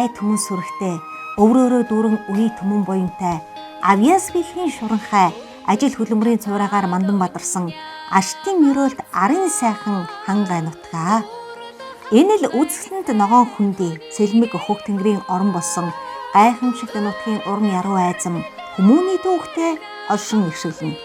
ай түмэн сүрэгтэй, өврөөрөө дүүрэн үе түмэн буянтай, авьяас бэлгийн шуранхай, ажил хөдөлмөрийн цувраагаар мандан бадарсан аштын өрөөлт арын сайхан хангай нутгаа. Энэ л үзэсгэлэнт ногоон хүндий, цэлмэг хөх тэнгэрийн орон болсон гайхамшигт нутгийн уран яруу айзам хүмүүний түүхтэй оршин иршиглэнэ.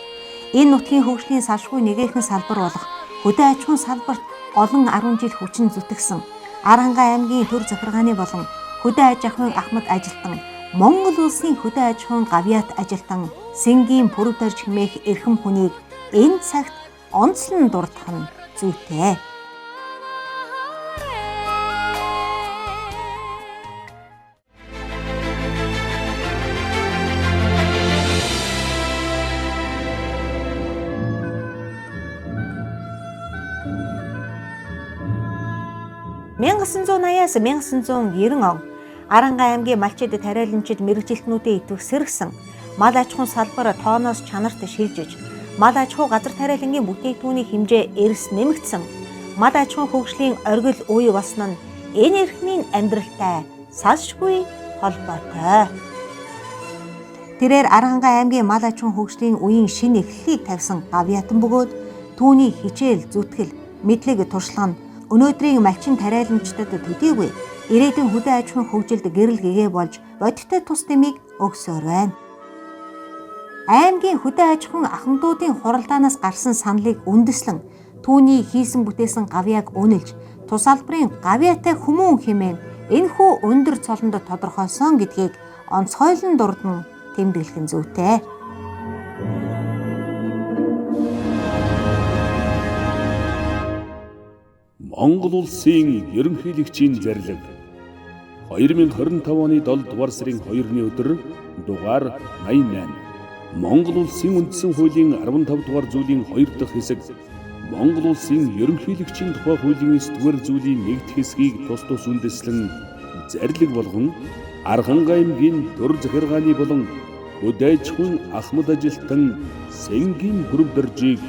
Энэ нутгийн хөгжлийн салшгүй нэгэн салбар болох хөдөө аж ахуйн салбарт олон 10 жил хүчин зүтгэсэн Аранхай аймгийн төр захиргааны болон хөдөө аж ахуйн ахмад ажилтан, Монгол улсын хөдөө аж ахуйн гавьяат ажилтан Сэнгийн Пүрэвдорж хэмээх эрхэм хүнийг энэ цагт онцлон дурдах нь зүйтэй. (1980-аас 1990 он) Аранхай аймгийн малчид тариаланчид мэргэжилтнүүдэд идэвх сэргсэн мал аж ахуйн салбар тооноос чанарт шилжиж, мал аж ахуй газар тариалангийн бүтээгдэхүүний хэмжээ эрс нэмэгдсэн, мал аж ахуйн хөгжлийн оргил үе болсон нь энэ эрхмийн амьдралтай салшгүй холбоотой. Тэрээр Аранхай аймгийн мал аж ахуйн хөгжлийн үеийн шинэ эхлэлийг тавьсан гавьяатан бөгөөд түүний хичээл, зүтгэл, мэдлэг туршлага нь өнөөдрийн малчин тариаланчдад төдийгүй ирээдүйн хөдөө аж ахуйн хөгжилд гэрэл гэгээ болж бодиттой тус дэмийг өгсөөр байна. Аймгийн хөдөө аж ахуйн ахмадуудын хуралдаанаас гарсан саналыг үндэслэн түүний хийсэн бүтээсэн гавьяаг үнэлж тус албарын гавьяатай хүмүүн хэмээн энэхүү өндөр цолонд тодорхойлсон гэдгийг онцгойлон дурдан тэмдэглэх нь зүйтэй. Монгол улсын ерөнхийлөгчийн зарлиг 2025 оны 7 дугаар сарын 2-ны өдөр дугаар 88. Монгол улсын үндсэн хуулийн 15 дугаар зүйлийн 2 дахь хэсэг Монгол улсын ерөнхийлөгчийн тухай хуулийн 9 дугаар зүйлийн 1 хэсгийг тус тус үндэслэн зарлиг болгон Аранхай аймгийн төр захиргааны болон хөдөө аж ахуйн ахмад ажилтан Сэнгийн Пүрэвдоржийг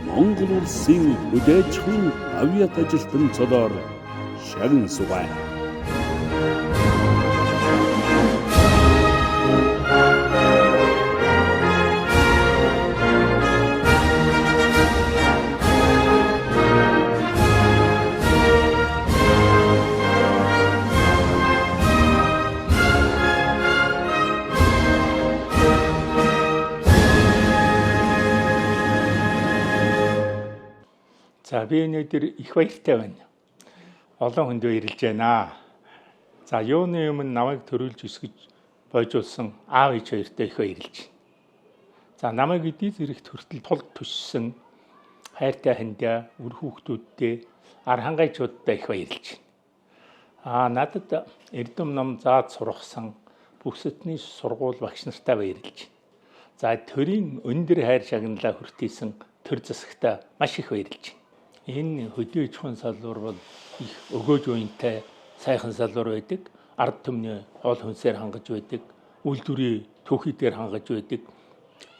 Монгол улсын хөдөө аж ахуйн гавьяат ажилтан цолоор шагнан сугай. За би өнөөдөр их баяртай байна. Олон хүнд баярлж байна. За юуны өмнө намайг төрүүлж өсгөж бойжуулсан аав ээж хоёртой их баярлж байна. За намайг эдийн зэрэгт хүртэл тулд төссөн хайртай хандаа, үр хүүхдүүдтэй, архангайчуудтай их баярлж байна. Надад эрдэм ном зааж сургасан бүх сэтний сургууль багш нартай баярлж байна. За төрийн өндөр хайр шагналаа хүртээсэн төр засагтаа маш их баярлж байна. Энэ хөдөө аж ахуйн салбар бол их өгөөж уянтай сайхан салбар байдаг. Ард түмний хоол хүнсээр хангаж байдаг. Үйлдвэрийн түүхийдээр хангаж байдаг.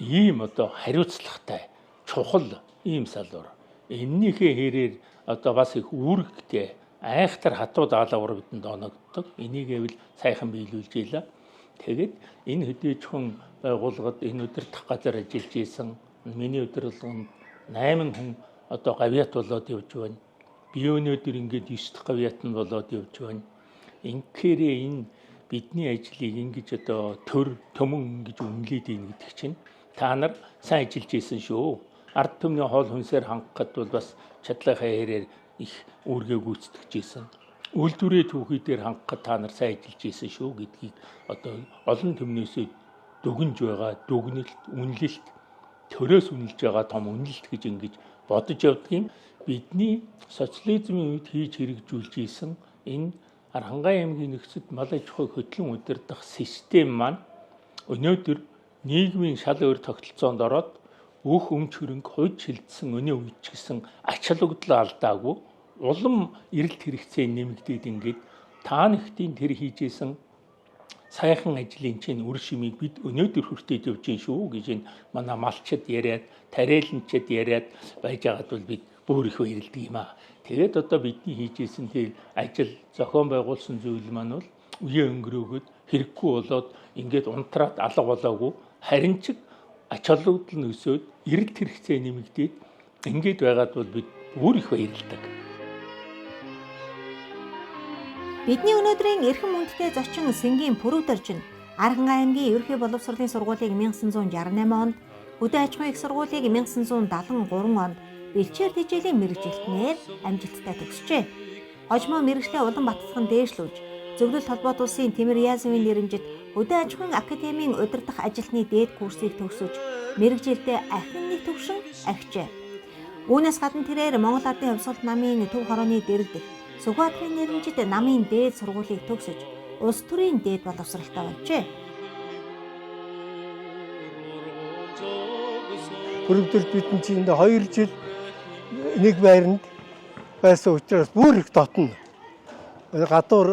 Ийм хариуцлагатай чухал ийм салбар. Эннийхээ хэрээр бас их үүрэгтэй айхтар хатуу даалгавар бидэнд оногддог. Энийг эвэл сайхан биелүүлж ийлээ. Тэгээд энэ хөдөө аж ахуйн байгууллагад энэ удирдах газар ажиллаж исэн миний удирдлаганд 8 хүн гавьяат болоод явж байна. Би өнөөдөр ингээд 9 дахь гавьяат нь болоод явж байна. Инхээр энэ бидний ажлыг ингэж төр төмөн ингэж үнэлээд ийн гэдэг чинь та нар сайн ажиллаж исэн шүү. Ард түмний хоол хүнсээр хангахад бол бас чадлынхаа хэрээр их үүргээ гүйцэтгэж исэн. Үйлдвэрийн түүхийдээр хангахад та нар сайн ажиллаж исэн шүү гэдгийг олон түмнээсээ дүгнж байгаа дүгнэлт, үнэлэлт, төрөөс үнэлж байгаа том үнэлэлт гэж ингэж бодож явдгийн бидний социализмын үед хийж хэрэгжүүлж исэн энэ Аранхай аймгийн нөхцөд мал аж ахуй хөтлөн удирдах систем маань өнөөдөр нийгмийн шал өөр тогтолцоонд ороод өөх өмч хөрөнгө хойд шилжсэн өнөө үед ч гэсэн ач холбогдол алдаагүй улам эрэлт хэрэгцээ нэмэгдээд ингээд та нэгтийн тэр хийж исэн сайхан ажлын чинь үр шимийг бид өнөөдөр хүртээд явж гин шүү гэж энэ манай малчид яриад, тариаланчид яриад байж байгаад бол бид бүр их баярлдаг юм аа. Тэгээд бидний хийж исэн тэр ажил зохион байгуулсан зүйл маань бол үе өнгөрөөгөөд хэрэггүй болоод ингээд унтраад алга болоогүй харин ч ач холбогдол нь өсөөд эрэлт хэрэгцээ нэмэгдээд ингээд байгаад бол бид бүр их баярлалдаг. Бидний өнөөдрийн эрхэм хүндтэй зочин Сэнгийн Пүрэвдэрж нь Архангай аймгийн ерөнхий боловсролын сургуулийг 1968 онд, Хөдөө аж ахуйн их сургуулийг 1973 онд бэлчээр хичээлийн мэргэжилтнээр амжилттай төгсжээ. Хожимо мэргэжлээ улам батлах нь дээшлүүлж, Зөвлөлт холбоот улсын Тэмэр Яазовын нэрэмжит Хөдөө аж ахуйн академийн удирдах ажилтны дээд курсыг төгсөж, мэргэжилдээ ахин нэг төвшин ахижээ. Үүнээс гадна тэрээр Монгол Ардын Хувьсгалт намын төв хорооны дэргэдэх Сүхбаатарын нэрэмжит намын дээд сургуулийг төгсөж, улс төрийн дээд боловсролтой болжээ. Пүрэвдэрж бидний чинь 2 жил нэг байранд байсан учраас бүр их дотно. Гадуур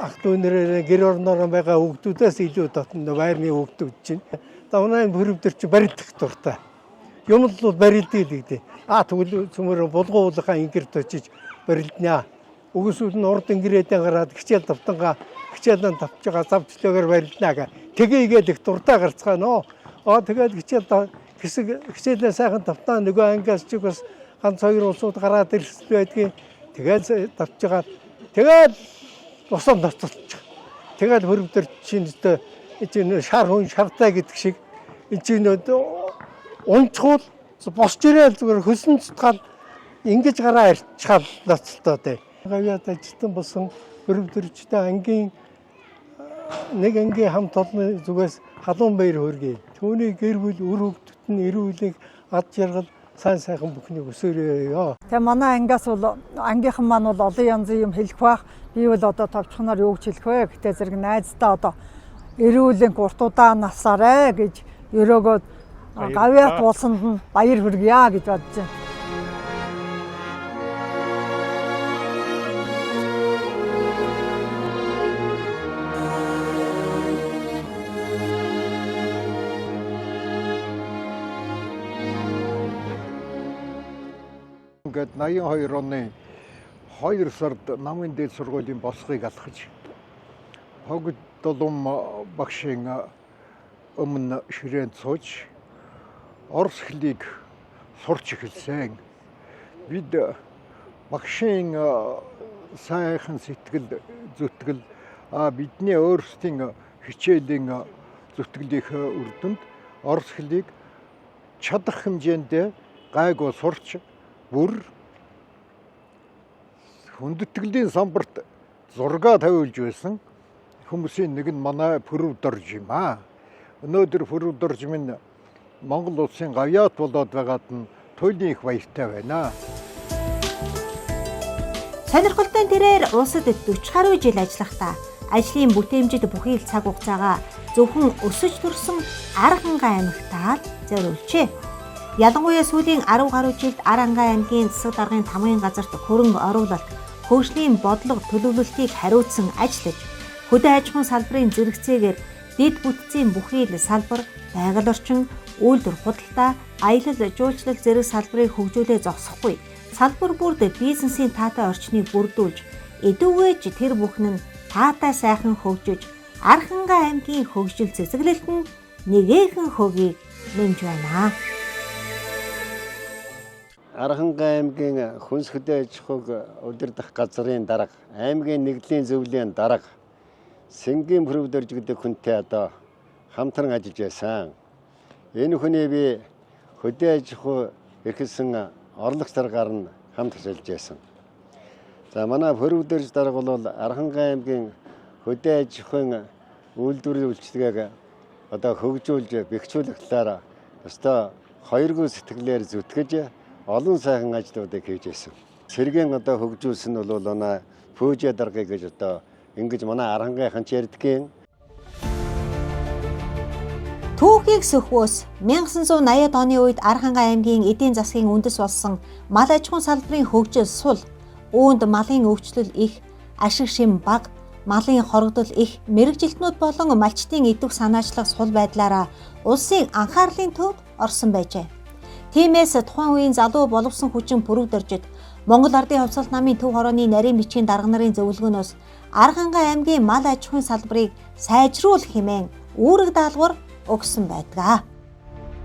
ах дүүнэрээ гэр орноор байгаа хүүхдүүдээс илүү дотно байрны хүүхдүүд чинь. Давнаа пүрэвдэр чинь барилдах дуртай. Юм л бол барилдъя л гэдэг. Тэгвэл цөмөр булгуулахаа ингэрд очиж барилднаа. Үгүйсүүл нь урд ингэрээдээ гараад хичээл тавтангаа хичээлэн тавж байгаа завчлаагаар барилднаа гэ. Тэгээгээд их дуртай гарцгаана. Тэгээд хичээлээ сайхан тавтаа нөгөө ангиас ч бас ганц 2 улсууд гараад ирсэн байдгийн. Тэгээд тавж байгаа. Тэгээд босоод ноцолч. Тэгээд пүрэвдэр чинь шар хүн шартай гэдэг шиг энэ унцхуул босч ирээл зүгээр хөсөн цутгаал ингэж гараа ирчихэл ноцолтой дээ. Гавьяат ажилтан болсон пүрэвдэрчтэй ангийн нэг ангийн хамт олонны зүгээс халуун баяр хөргий. Түүний гэр бүл үр хөвгтөд нь эрүүлэг ад жаргал сайн сайхан бүхнийг өсөөрөө. Тэгээ манай ангиас бол ангийнхан маань бол олон янзын юм хэлэх байх. Би бол одоо товчхоноор юу гэж хэлэх вэ? Гэтэ зэрэг найздаа одоо эрүүлэн гуртуудаа насаарэ гэж өрөөгөөд гавьяат болсонд нь баяр хүргье гэж бодож байна. Ингээд 82 оны 2 сард намын дээд сургуулийн босгыг алхаж хогд долом багшийн өмнө ширээнд сууж орос хэлийг сурч эхэлсэн. Бид багшийн сайхан сэтгэл зүтгэл бидний өөрсдийн хичээлийн зүтгэлийнх үр дүнд орос хэлийг чадах хэмжээнд гайгүй сурч бүр хүндэтгэлийн самбарт зураг тавиулж байсан хүмүүсийн нэг нь манай Пүрэвдэрж юм аа. Өнөөдөр Пүрэвдэрж минь Монгол улсын гавьяат болоод байгаад нь туйлын их баяртай байна. Сонирхолтой тэрээр улсад 40 гаруй жил ажиллахдаа ажлын бүтээмжид бүхий л цаг хугацаагаа зөвхөн өсөж төрсөн Архангай аймагтаа зориулжээ. Ялангуяа сүүлийн 10 гаруй жилд Архангай аймгийн засаг даргын тамгын газарт хөрөнгө оруулалт, хөгжлийн бодлого төлөвлөлтийг хариуцсан ажиллаж, хөдөө аж ахуйн салбарын зэрэгцээгээр дэд бүтцийн бүхий л салбар, байгаль орчин, үйлдвэр худалдаа, аялал жуулчлал зэрэг салбарыг хөгжүүлээ зогсохгүй. Салбар бүрд бизнесийн таатай орчныг бүрдүүлж, эдүүгээж тэр бүхэн нь таатай сайхан хөгжиж, Архангай аймгийн хөгжил цэцэглэлтэн нэгэн хөгийг нэмж байна. Архангай аймгийн хүнс хөдөө аж ахуйг удирдах газрын дарга, аймгийн нэгдлийн зөвлөлийн дарга Сэнгийн Пүрэвдэрж гэдэг хүнтэй одоо хамтран ажиллаж байсан. Энэ хүний би хөдөө аж ахуй эрхэлсэн орлогч даргаар нь хамт ажиллаж байсан. За манай Пүрэвдэрж дарга бол Архангай аймгийн хөдөө аж ахуйн үйлдвэрийн үйлчлэгийг одоо хөгжүүлж бэхжүүлэх талаар өстой хоёргүй сэтгэлээр зүтгэж олон сайхан ажлуудыг хийж байсан. Сэргийн одоо хөгжүүлсэн нь бол манай Пүүжэ дарга гэж одоо ингэж манай Архангайхан ч ярьдгийн. Түүхийг сөхвөөс 1980-ад оны үед Архангай аймгийн эдийн засгийн үндэс болсон мал аж ахуйн салбарын хөгжил сул, үүнд малын өвчлөл их, ашиг шим бага, малын хорогдол их, мэргэжилтнүүд болон малчдын идэвх санаачлах сул байдлаараа улсын анхаарлын төвд орсон байжээ. Тиймээс тухайн үеийн залуу боловсон хүчин Пүрэвдэржид Монгол Ардын хувьсгалт намын төв хорооны нарийн бичгийн дарга нарын зөвлөгөөнөөс Архангай аймгийн мал аж ахуйн салбарыг сайжруулах хэмээн үүрэг даалгавар өгсөн байдаг.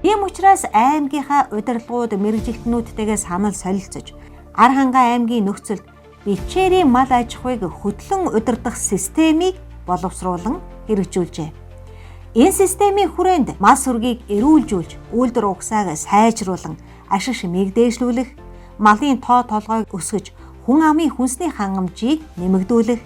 Ийм учраас аймгийнхаа удирдлагууд мэргэжилтнүүдтэйгээ санал солилцож Архангай аймгийн нөхцөлд бичээрийн мал аж ахуйг хөтлөн удирдах системийг боловсруулан хэрэгжүүлжээ. Энэ системийн хүрээнд мас сүргийг эрүүлжүүлж, үйлдвэр угсааг сайжруулан, ашиг шимийг дээшлүүлэх, малын тоо толгойг өсгөж, хүн амын хүнсний хангамжийг нэмэгдүүлэх,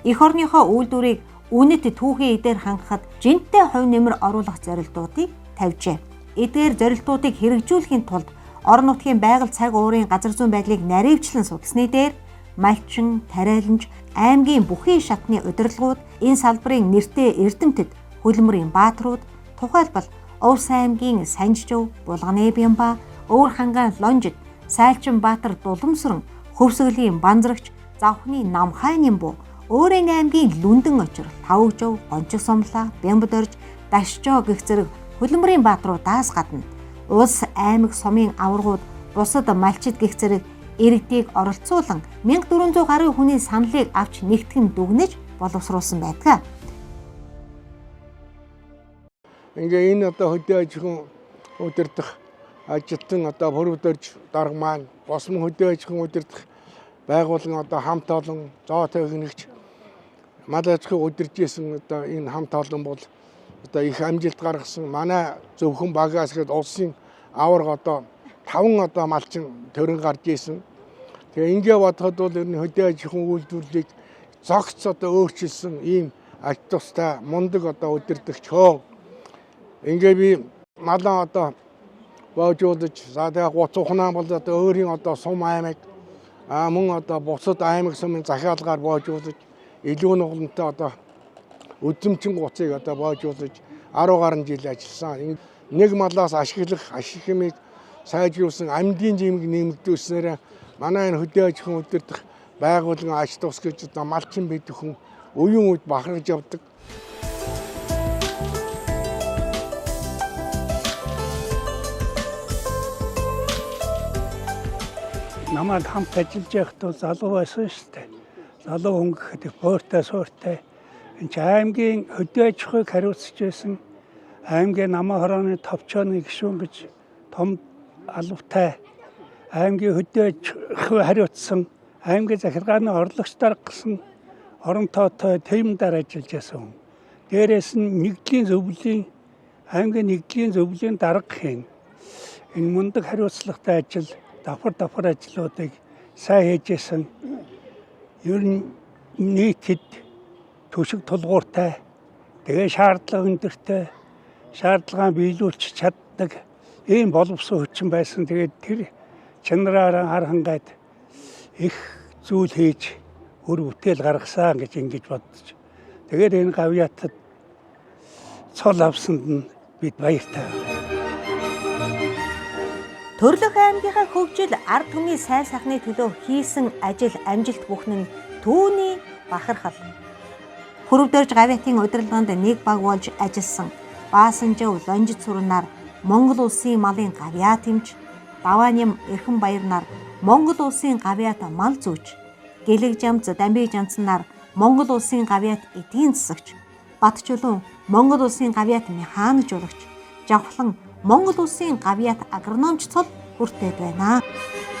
эх орныхоо үйлдвэрийг үнэт түүхийн эдээр хангахад жинтэй хувь нэмэр оруулах зорилтуудыг тавьжээ. Эдгээр зорилтуудыг хэрэгжүүлэхийн тулд орон нутгийн байгаль цаг уурын газар зүйн байдлыг наривчлан судалсны дээр малчин, тариаланч, аймгийн бүхий шатны удирдлагууд энэ салбарын нэртэй эрдэмтэд, хөлмөрийн бааtruуд, тухайлбал Увс аймгийн Санжжив, Булганы Бямба, Өвөр хангаан Лонжид, Сайлчин Баатар Дуламсран, Хөвсгөлийн Банзрагч, Завхны Намхайнын буу, Өөрийн аймгийн Лүндэн очир, Тавгжов, Гончиг Сомлоо, Бямбад орж, Дашчоо гэх зэрэг хөлмөрийн бааtruудаас гадна улс аймаг сумын аваргууд, бусад малчид гэх зэрэг иргэдийг оролцуулан 1400 гаруй хүний саналыг авч нэгтгэн дүгнэж боловсруулсан байдаг. Ингээ энэ одоо хөдөө аж ахуйн удирдах ажилтан одоо хөрөвдөрж дарга маань босмон хөдөө аж ахуйн удирдах байгууллагын одоо хамт олон зоотой хөнөгч мал аж ахуйг удирж исэн одоо энэ хамт олон бол одоо их амжилт гаргасан. Манай зөвхөн багаас гээд улсын аварга одоо 5 одоо малчин төрөн гарч исэн. Тэгээ ингээ бодоход бол ер нь хөдөө аж ахуйн үйлдвэрлэлийг зогц одоо өөрчилсөн ийм аж тустай мундаг одоо удирдагч хөө. Ингээ би малаа одоо боожуулж за тэгээ 30 ухнаа бол одоо өөрийн одоо сум аймаг мөн одоо бусад аймаг сумын захиалгаар боожуулж илүү нугалантай одоо өдөрмчин гуцыг одоо боожуулж 10 гаруй жил ажилласан. Нэг малаас ашиглах ашиг хэмийг сайжруулсан амьдын жимг нэмэгдүүлснээр манай энэ хөдөө аж ахуйн удирдах байгууллагын аж тус гэж одоо малчин бид хүн үеийн үед бахархаж явдаг. Намайг хамт ажиллаж байхдаа залуу байсан шүү дээ. Залуу хүн гэхэд бууртай сууртай. Энд аймгийн хөдөө аж ахуйг хариуцж байсан аймгийн намаа хорооны товчооны гишүүн гэж том албатай аймгийн хөдөө аж ахуй хариуцсан аймгийн захиргааны орлогч дарга гэсэн орон тоотой тэмдээр ажиллаж байсан. Дээрээс нь нэгдлийн зөвлөлийн аймгийн нэгдлийн зөвлөлийн дарга хийн. Энэ мундаг хариуцлагатай ажил давхар ажлуудыг сайн хийжсэн. Ер нь нийтэд төшиг тулгууртай, тэгээ шаардлага өндөртэй, шаардлагаа биелүүлж чаддаг ийм боловсон хүчин байсан. Тэгээд тэр чанараараа Архангайд их зүйл хийж өр бүтээл гаргасан гэж ингэж бодож. Тэгээд энэ гавьяатад цол авсанд нь бид баяртай. Төрлөх аймгийнхаа хөгжил ард түмний сайн сайхны төлөө хийсэн ажил амжилт бүхэн нь түүний бахархал. Хөрөвдөрж гавьяатын удирдлаганд нэг баг болж ажилласан Баасанжав Лонжид сурнаар Монгол улсын малын гавьяат эмч, Давааням Эрхэн баярнаар Монгол улсын гавьяат мал зүүч, Гэлэг жамц Дамбиг жанцнаар Монгол улсын гавьяат эдийн засагч, Батчулуун Монгол улсын гавьяат механикжуулагч, Жавхлан Монгол улсын гавьяат агрономч цол хүртээд байна.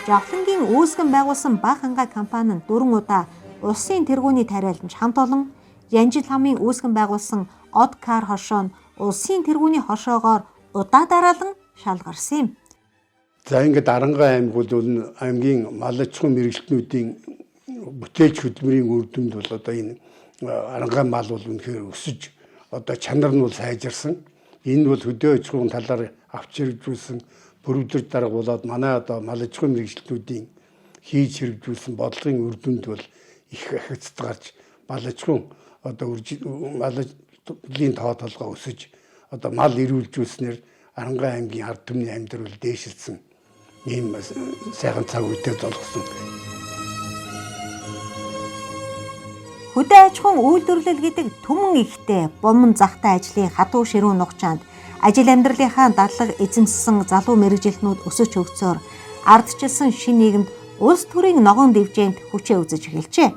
Жавхлангийн үүсгэн байгуулсан Баг хангай компани нь 4 удаа улсын тэргүүний тариаланч хамт олон Янжил хамын үүсгэн байгуулсан Одкар хошоо нь улсын тэргүүний хошоогоор удаа дараалан шалгарсан юм. За ингээд Арангай аймаг бол аймгийн мал аж ахуйн мэргэжилтнүүдийн бүтээлч хөдөлмөрийн үр дүнд бол одоо энэ Арангай мал бол үнэхээр өсөж одоо чанар нь бол сайжирсан. Энэ бол хөдөө аж ахуйн талаар авч хэрэгжүүлсэн бүрэлдэхүүн дарга болоод манай одоо мал аж ахуйн мэргэжилтнүүдийн хийж хэрэгжүүлсэн бодлогын үр дүнд бол их ахицд гарч мал аж ахуйн одоо мал ажлын тоо толгой өсөж одоо мал эрүүлжүүлснээр Арангай аймгийн ард түмний амьдрал дээшилсэн ийм сайхан цаг үедээ золгосон. Хөдөө аж ахуйн үйлдвэрлэл гэдэг түмэн ихтэй бомон захтай ажлын хатуу ширүүн нухчаанд ажил амьдралынхаа дадлаг эзэмссэн залуу мэргэжилтнүүд өсөж хөгцөөр ардчилсан шин нийгэмд улс төрийн ногоон дэвжээнд хүчээ үзэж эхэлжээ.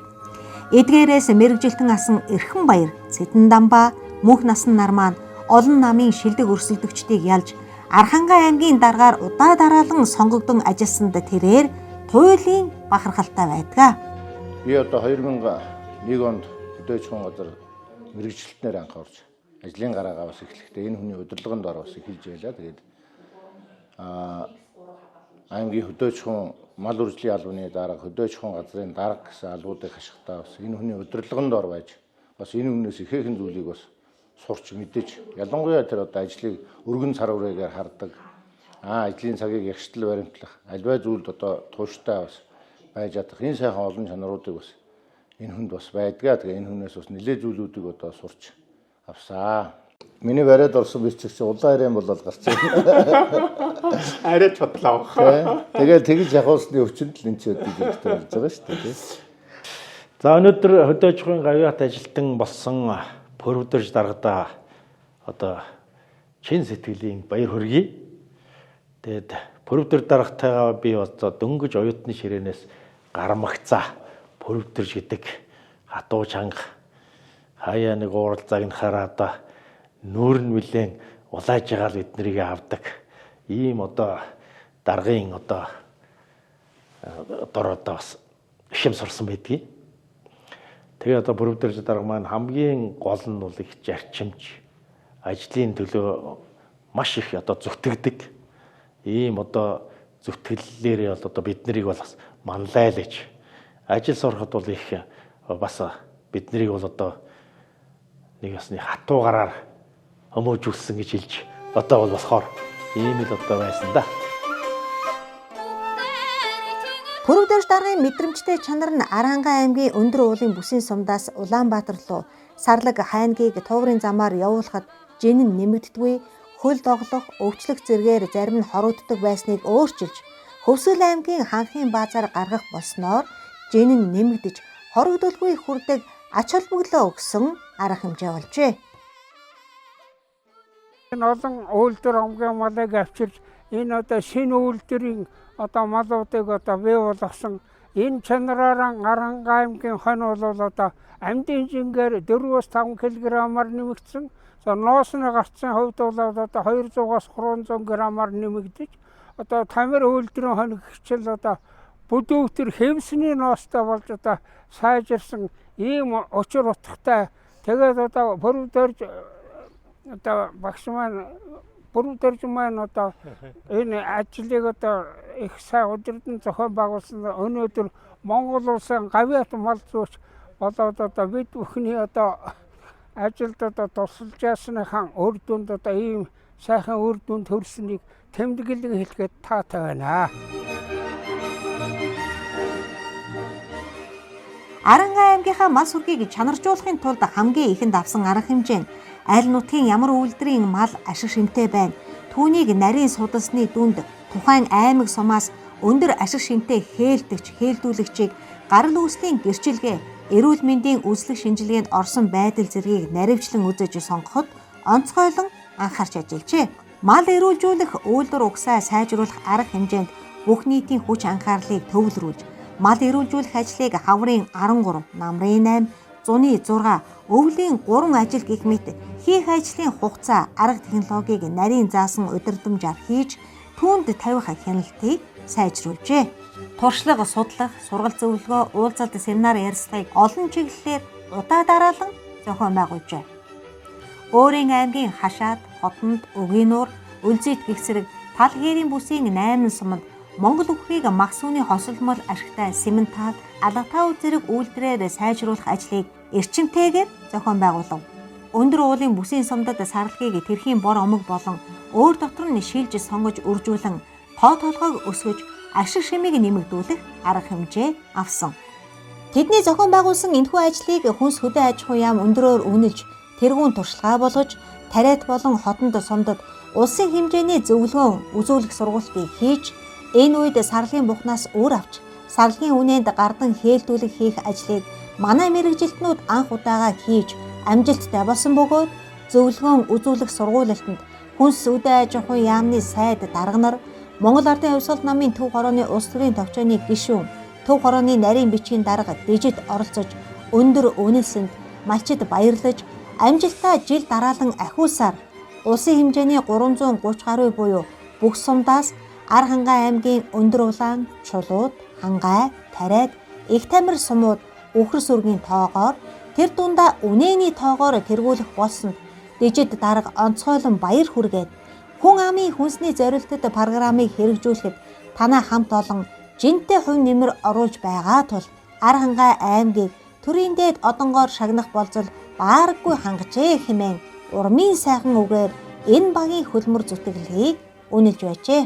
Эдгээрээс мэрэгжилтэн асан Эрхэн баяр, Цэдэн дамбаа, Мөнх насан нар маань олон намын шилдэг өрсөлдөгчдийг ялж Архангай аймгийн даргаар удаа дараалан сонгогдсон ажилсанд тэрээр туйлын бахархалтай байдаг. Би одоо 2001 онд хөдөөж хүн газар мэрэгжилтнээр анх орж ажлын гараагаа бас эхлэхдээ энэ хүний удирдлаганд орос эхэлж байлаа. Тэгээд аймгийн хөдөөж хүн мал үржлийн албаны дарга, хөдөөж хүн газрын дарга гэсэн албуудыг хашихтаа бас энэ хүний удирдлаганд ор байж бас энэ хүнээс ихээхэн зүйлийг бас сурч мэдэж ялангуяа тэр одоо ажлыг өргөн цар хүрээгээр хардаг. Ажлын цагийг ягштал баримтлах, альваа зүйлд одоо тууштай бас байж чадах энэ сайхан олон чанаруудыг бас энэ хүнд бас байдгаа. Тэгээ энэ хүнээс бас нэлээд зүйлүүдийг одоо сурч авсаа. Миний бариад орсон бичигч улаан ариан болоод гарч байна. Арайч бодлоо. Тэгээд тэгж явахсны өвчнөд л энэ ч өдөрт болж байгаа шүү дээ. За өнөөдөр хөдөөж хүн гавьяат ажилтан болсон Пөрөвдөрж даргадаа одоо чин сэтгэлийн баяр хүргэе. Тэгээд Пөрөвдөр даргатайгаа би одоо дөнгөж оюутны ширээнээс гармагцаа Пөрөвдөрж гэдэг хатуу чанга хаяа нэг ууралзааг нь хараа одоо нүүр нь нэлээд улааж байгаа л бид нарыг авдаг. Ийм одоо даргын одоо дор одоо бас ишим сурсан байдгийг. Тэгээ одоо Пөрөвдөрж дарга маань хамгийн гол нь бол их зарчимж, ажлын төлөө маш их одоо зүтгэдэг. Ийм одоо зүтгэллээрээ бол одоо бид нарыг бол бас манлайлаж ажил сурахад бол их бас бид нарыг бол одоо нэг ясны хатуугараар хүмүүжүүлсэн гэж хэлж одоо бол болохоор ийм л одоо байсан да. Пөрөвдөрж даргын мэдрэмжтэй чанар нь Архангай аймгийн өндөр уулын бүсийн сумдаас Улаанбаатар руу сарлаг хайнгийг тууврын замаар явуулахад жин нь нэмэгддэггүй, хөл доглох, өвчлөх зэргээр зарим нь хорогддог байсныг өөрчилж Хөвсгөл аймгийн ханхын баазаар гаргах болсноор жин нь нэмэгдэж хорогдолгүй хүрдэг ач холбогдол өгсөн арга хэмжээ болжээ. Энэ олон үйлдвэр омгийн малыг авчирч энэ одоо шинэ үйлдвэрийн одоо малуудыг одоо бий болгосон энэ чанараараа Архангай аймгийн хонь бол одоо амьдын жингээр 4-5 кг-аар нэмэгдсэн. За ноосны гарцсан хувьд бол одоо 200-аас 300 г-аар нэмэгдэж одоо тамир үйлдвэрийн хонь хичээл одоо бүдүүтэр хэмсний ноостой болж одоо сайжирсан ийм учир утгатай. Тэгээд одоо Пөрөвдөрж одоо багш маань Пөрөвдөрж маань одоо энэ ажлыг одоо их сайн удирдан зохион байгуулсан. Өнөөдөр Монгол улсын гавьяат мал зүйч болоод одоо бид бүхний одоо ажилд одоо тусалж ясныхан үр дүнд одоо ийм сайхан үр дүнд төрснийг тэмдэглэн хэлэхэд таатай байна. Архангай аймгийнхаа мал сүргийг чанаржуулахын тулд хамгийн ихэнд авсан арга хэмжээ нь аль нутгийн ямар үйлдвэрийн мал ашиг шимтэй байна. Түүнийг нарийн судалсны дүнд тухайн аймаг сумаас өндөр ашиг шимтэй хээлдүүлэгчийг гарал үүслийн гэрчилгээ, эрүүл мэндийн үзлэг шинжилгээнд орсон байдал зэргийг наривчлан үзэж сонгоход онцгойлон анхаарч ажиллажээ. Мал эрүүлжүүлэх үйлдвэр угсаа сайжруулах арга хэмжээнд бүх нийтийн хүч анхаарлыг төвлөрүүлж, мал эрүүлжүүлэх ажлыг хаврын 13, намрын 8, зуны 6, өвлийн 3 ажил гэх мэт хийх ажлын хугацаа, арга технологиг нарийн заасан удирдамжаар хийж, түүнд тавих хяналтыг сайжруулжээ. Туршлага, судлах, сургалт зөвлөгөө, уулзалт, семинар ярилцлагыг олон чиглэлээр удаа дараалан зохион байгуулжээ. Өөрийн аймгийн хашаад, хотонд, Өгийнуур, Үлзийт гэх зэрэг тал гэрийн бүсийн 8 суманд Монгол үхрийг магсууны хосолмол ашигтай Симентал, алгатаа зэрэг үйлдвэрээр сайжруулах ажлыг эрчимтэйгээр зохион байгуулав. Өндөр уулын бүсийн сумдад сарлагыг тэрхийн бор омог болон өөр дотор нь шилж сонгож үржүүлэн тоо толгойг өсгөж ашиг шимийг нэмэгдүүлэх арга хэмжээ авсан. Тэдний зохион байгуулсан энэхүү ажлыг хүнс хөдөө аж ахуйн яам өндрөөр үнэлж тэргүүн туршлагаа болгож тариат болон хотонд сумдад улсын хэмжээний зөвлөгөө үзүүлэх сургалтыг хийж энэ үед сарлагын бухнаас өөр авч сарлагын үнэнд гардан хээлдүүлэх хийх ажлыг манай мэрэгжилтнүүд анх удаага хийж амжилттай болсон бөгөөд зөвлөгөөн үзүүлэх сургуулилтанд хүнс хөдөө аж ахуйн яамны сайд дарга нар, Монгол Ардын хувьсгал намын Төв хорооны улс төрийн товчооны гишүүн, Төв хорооны нарийн бичгийн дарга Дижид оролцож өндөр үнэлсэнд малчид баярлаж амжилтаа жил дараалан ахиусаар улсын хэмжээний 330 гаруй буюу бүх сумдаас Ар хангай аймгийн Өндөр улаан, Чулууд, Хангай, Тариад, Их тамир сумууд Үхэр сүргийн тоогоор тэр дундаа үнэний тоогоор тэргүүлэх болсонд Дижид дарга онцгойлон баяр хүргээд хүн амын хүнсний зорилтод программыг хэрэгжүүлэхэд танаа хамт олон жинтэй хувь нэмэр оруулж байгаа тул Ар хангай аймгийг төрийн дээд одонгоор шагнах болзол баараггүй хангажээ хэмээн урмын сайхан үгээр энэ багийн хөлмөр зүтгэлийг үнэлж байжээ.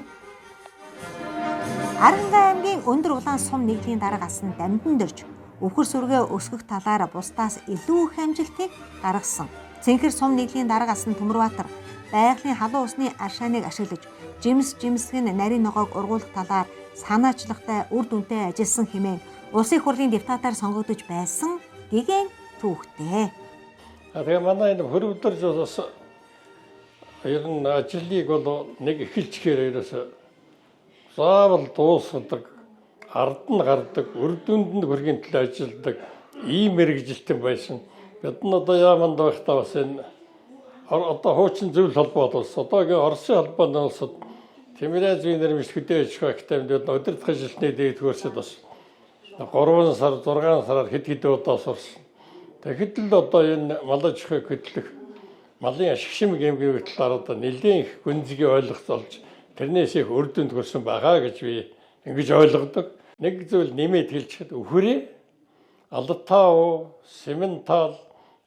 Ар хангай аймгийн Өндөр улаан сум нэгдлийн дарга асан дамжин дөрж Үхэр сүргээ өсгөх талаар бусдаас илүү их амжилтыг гаргасан. Цэнхэр сум нэгдлийн дарга асан Төмөрбаатар байгалийн халуун усны аршааныг ашиглаж жимсгэн нарийн ногоог ургуулах талаар санаачлагтай үр дүнтэй ажилласан хэмээн улсын хурлын депутатаар сонгогдож байсан гэгэн түүхтэй. Тэгээ манай энэ хөрөвдөрж бас ер нь ажлыг бол нэг эхэлчихээр ерөөсө заавал дуусгадаг, ард нь гардаг, үр дүнд нь хүрхийн төлөө ажилладаг ийм мэрэгжилтэн байсан. Бид нь одоо яаманд байхдаа бас энэ одоо хуучин зөвлөл холбоо болсон. Одоогийн Оросын холбооны улсад Тэмирээ зүйн нэрмж хөдөөж байгаагтаа өдөртөх ажилтны дээгдгээрсэд бас 3 сар 6 сараар хэд удаа сурсан. Тэгэхэд л одоо энэ малаж хөх хөдлөх малын ашигшим гэмгийн талаар одоо нэлээд их гүнзгий ойлгох болж тэрнээс их үр дүнд хүрсэн байгаа гэж би ингэж ойлгодог. Нэг зүйл нэмээд хэлчихэд өхөрөө алдтаа сементал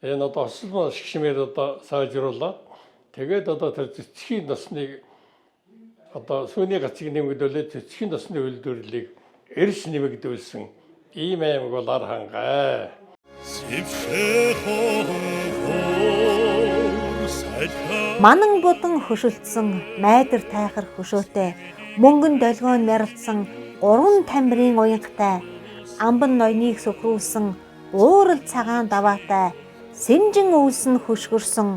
энэ одоо ослон ашигшмээр одоо сайжруулаад тэгээд одоо тэр цэцгийн насны одоо сүүний гацыг нэмэгдүүлээд цэцгийн насны үйлдвэрлэлийг эрс нэмэгдүүлсэн ийм аймаг бол Ар хангай. Манан будан хөшөлдсөн майдар тайхар хөшөөтэй мөнгөн долгион мяралдсан 3 тамирын уянгатай амбан ноёныг сөхрүүлсэн уурал цагаан даваатай сэмжин өвсөн хөшгөрсөн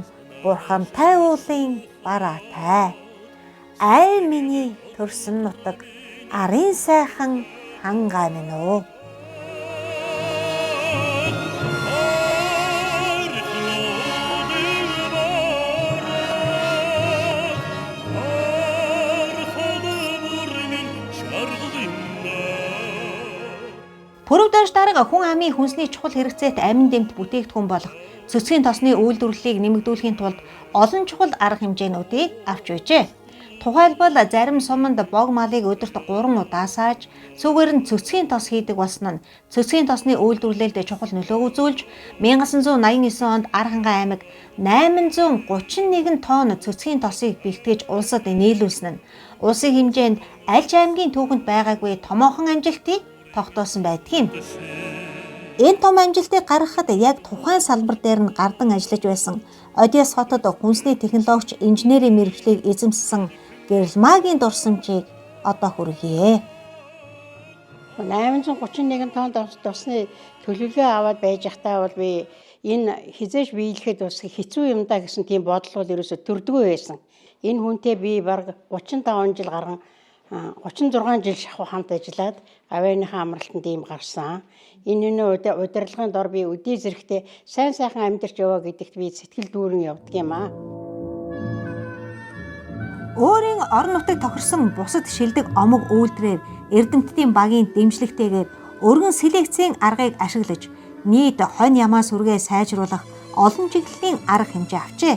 бурхантай уулын бараатай ай миний төрсөн нутаг арын сайхан хангай минь үү. Пүрэвдэж дарга хүн амын хүнсний чухал хэрэгцээт амин дэмт бүтээгдэхүүн болох цэцгийн тосны үйлдвэрлэлийг нэмэгдүүлэхийн тулд олон чухал арга хэмжээнүүдийг авч байжээ. Тухайлбал зарим суманд бог малыг өдөрт 3 удаа сааж, сүүгээр нь цэцгийн тос хийдэг болсон нь цэцгийн тосны үйлдвэрлэлд чухал нөлөө үзүүлж 1989 онд Ар хангай аймаг 831 тонн цэцгийн тосыг бэлтгэж улсад нийлүүлсэн нь улсын хэмжээнд аль ч аймгийн түүхэнд байгаагүй томоохон амжилтыг тогтоосон байдгийн. Энэ том амжилтыг гаргахад яг тухайн салбар дээр нь гардан ажиллаж байсан Одесс хотод хүнсний технологич инженерийн мэргэжлийг эзэмссэн Гэрэлмагийн дурсамжийг одоо хүргэе. 831 тонн тосны төлөвлөгөө аваад байж байхдаа бол би энэ хизээж биелэхэд бас хэцүү юм да гэсэн тийм бодол бол ерөөсө төрдгөө байсан. Энэ хүнтэй би бараг 35 жил гарсан 36 жил шахуу хамт ажиллаад авианыхаа амралтанд ийм гарсан. Энэ удирдлагын дор би өдий зэрэгтэй сайн сайхан амьдарч яваа гэдэгт би сэтгэл дүүрэн явдаг юм аа. Өөрийн орон нутгийг тохирсон бусад шилдэг омог үйлдвэрээр эрдэмтдийн багийн дэмжлэгтэйгээр өргөн селекцийн аргыг ашиглаж нийт хонь ямаа сүргээ сайжруулах олон чиглэлийн арга хэмжээ авчээ.